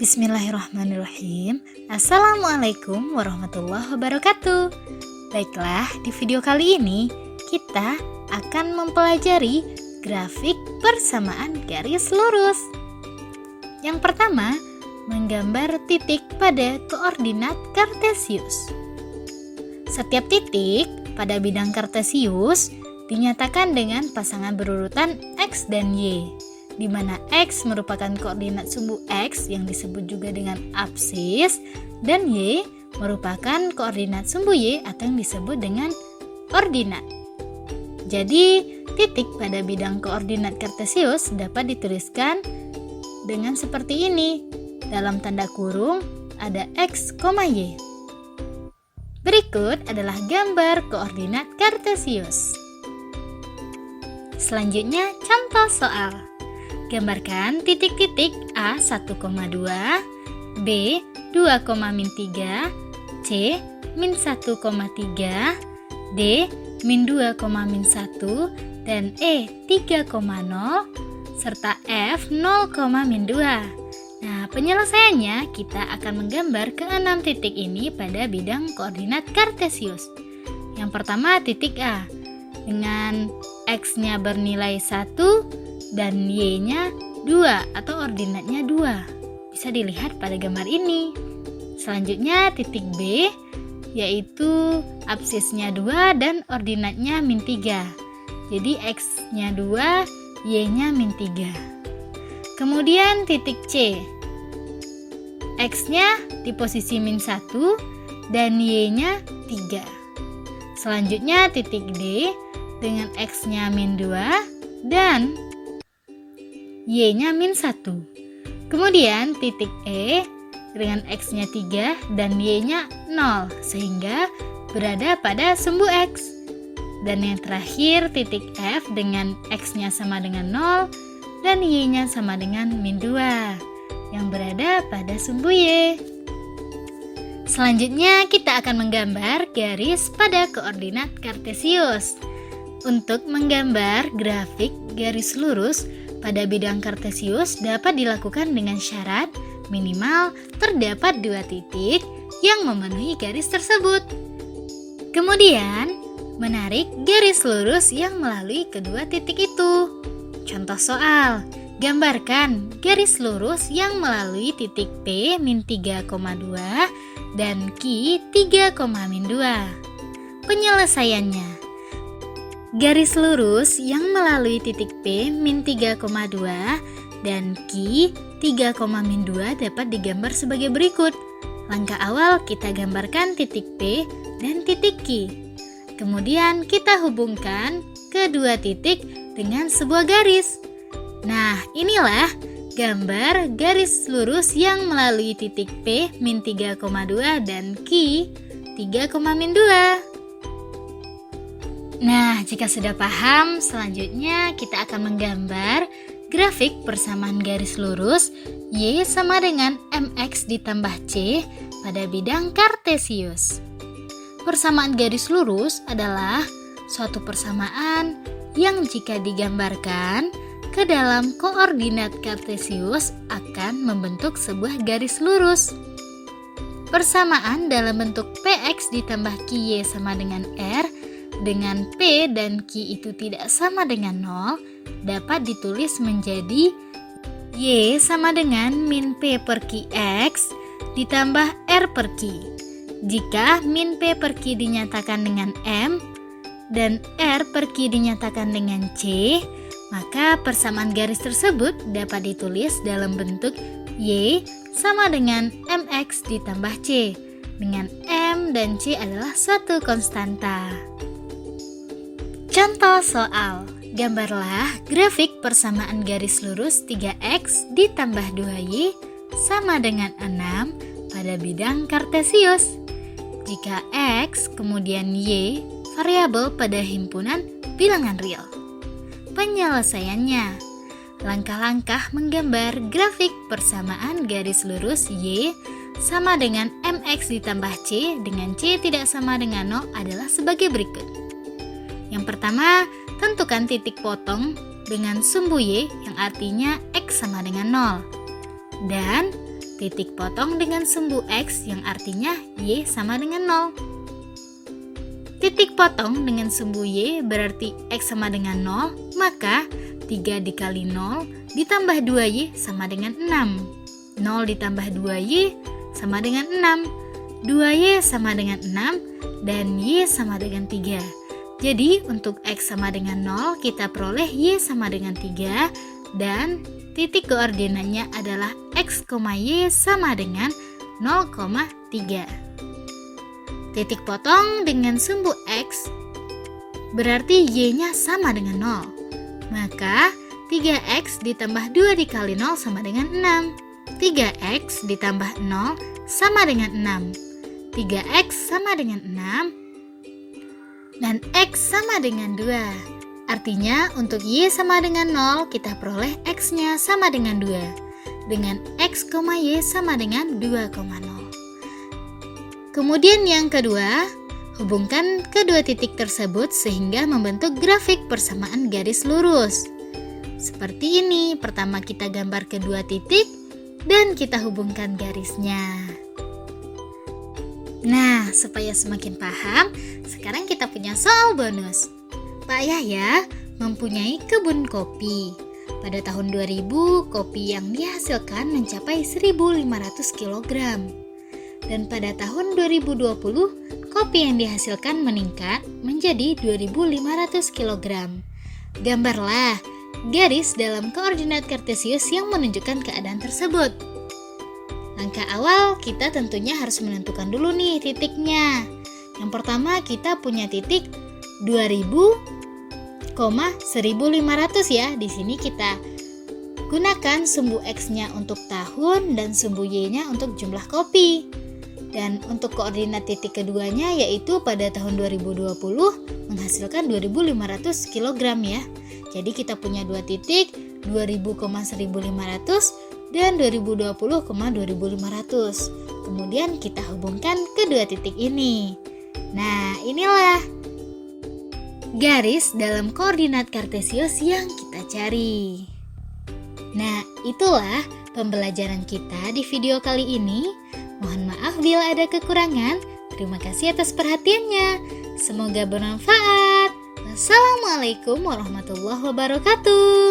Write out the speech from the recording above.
Bismillahirrahmanirrahim. Assalamualaikum warahmatullahi wabarakatuh. Baiklah, di video kali ini kita akan mempelajari grafik persamaan garis lurus. Yang pertama, menggambar titik pada koordinat kartesius. Setiap titik pada bidang kartesius dinyatakan dengan pasangan berurutan X dan Y, di mana X merupakan koordinat sumbu X yang disebut juga dengan apsis, dan Y merupakan koordinat sumbu Y atau yang disebut dengan ordinat. Jadi, titik pada bidang koordinat kartesius dapat dituliskan dengan seperti ini. Dalam tanda kurung ada X, Y. Berikut adalah gambar koordinat kartesius. Selanjutnya, contoh soal. Gambarkan titik-titik A 1,2, B 2,-3, C min 1,3, D min 2,-1, dan E 3,0, serta F 0,-2. Nah, penyelesaiannya kita akan menggambar ke-6 titik ini pada bidang koordinat kartesius. Yang pertama titik A dengan X-nya bernilai 1 dan Y-nya 2 atau ordinatnya 2. Bisa dilihat pada gambar ini. Selanjutnya titik B yaitu absisnya 2 dan ordinatnya min 3. Jadi X-nya 2, Y-nya min 3. Kemudian titik C, X-nya di posisi min 1 dan Y-nya 3. Selanjutnya titik D dengan X-nya min 2 dan Y-nya min 1. Kemudian titik E dengan X-nya 3 dan Y-nya 0, sehingga berada pada sumbu X. Dan yang terakhir titik F dengan X-nya sama dengan 0 dan Y-nya sama dengan min 2, yang berada pada sumbu Y. Selanjutnya kita akan menggambar garis pada koordinat kartesius. Untuk menggambar grafik garis lurus pada bidang kartesius dapat dilakukan dengan syarat minimal terdapat 2 titik yang memenuhi garis tersebut. Kemudian, menarik garis lurus yang melalui kedua titik itu. Contoh soal, gambarkan garis lurus yang melalui titik P min 3,2 dan Q 3,-2. Penyelesaiannya, garis lurus yang melalui titik P min 3,2 dan Q 3,-2 dapat digambar sebagai berikut. Langkah awal kita gambarkan titik P dan titik Q. Kemudian kita hubungkan kedua titik dengan sebuah garis. Nah, inilah gambar garis lurus yang melalui titik P min 3,2 dan Q 3,-2. Nah, jika sudah paham, selanjutnya kita akan menggambar grafik persamaan garis lurus Y sama dengan MX ditambah C pada bidang kartesius. Persamaan garis lurus adalah suatu persamaan yang jika digambarkan ke dalam koordinat kartesius akan membentuk sebuah garis lurus. Persamaan dalam bentuk PX ditambah QY sama dengan R dengan P dan Q itu tidak sama dengan 0 dapat ditulis menjadi Y sama dengan min P per QX ditambah R per Q. Jika min P per Q dinyatakan dengan M dan R per Q dinyatakan dengan C, maka persamaan garis tersebut dapat ditulis dalam bentuk Y sama dengan MX ditambah C, dengan M dan C adalah suatu konstanta. Contoh soal, gambarlah grafik persamaan garis lurus 3X ditambah 2Y sama dengan 6 pada bidang kartesius. Jika X kemudian Y variabel pada himpunan bilangan real. Penyelesaiannya, langkah-langkah menggambar grafik persamaan garis lurus Y sama dengan MX ditambah C dengan C tidak sama dengan 0 adalah sebagai berikut. Yang pertama, tentukan titik potong dengan sumbu Y yang artinya X sama dengan 0. Dan titik potong dengan sumbu X yang artinya Y sama dengan 0. Titik potong dengan sumbu Y berarti X sama dengan 0, maka 3 dikali 0 ditambah 2Y sama dengan 6. 0 ditambah 2Y sama dengan 6. 2Y sama dengan 6 dan Y sama dengan 3. Jadi untuk X sama dengan 0 kita peroleh Y sama dengan 3 dan titik koordinatnya adalah X, Y sama dengan 0,3. Titik potong dengan sumbu X berarti Y-nya sama dengan 0. Maka 3X ditambah 2 dikali 0 sama dengan 6. 3X ditambah 0 sama dengan 6. 3X sama dengan 6 dan X sama dengan 2. Artinya untuk Y sama dengan 0 kita peroleh X-nya sama dengan 2. Dengan X, Y sama dengan 2,0. Kemudian yang kedua, hubungkan kedua titik tersebut sehingga membentuk grafik persamaan garis lurus. Seperti ini, pertama kita gambar kedua titik dan kita hubungkan garisnya. Nah, supaya semakin paham, sekarang kita punya soal bonus. Pak Yahya mempunyai kebun kopi. Pada tahun 2000, kopi yang dihasilkan mencapai 1.500 kg. Dan pada tahun 2020, kopi yang dihasilkan meningkat menjadi 2.500 kg. Gambarlah garis dalam koordinat kartesius yang menunjukkan keadaan tersebut. Langkah awal kita tentunya harus menentukan dulu nih titiknya. Yang pertama kita punya titik 2000, 1.500 ya. Di sini kita gunakan sumbu X-nya untuk tahun dan sumbu Y-nya untuk jumlah kopi. Dan untuk koordinat titik keduanya yaitu pada tahun 2020 menghasilkan 2.500 kg ya. Jadi kita punya dua titik 2000,1.500 dan 2020,2.500. Kemudian kita hubungkan kedua titik ini. Nah, inilah garis dalam koordinat kartesius yang kita cari. Nah, itulah pembelajaran kita di video kali ini. Mohon maaf bila ada kekurangan. Terima kasih atas perhatiannya. Semoga bermanfaat. Wassalamualaikum warahmatullahi wabarakatuh.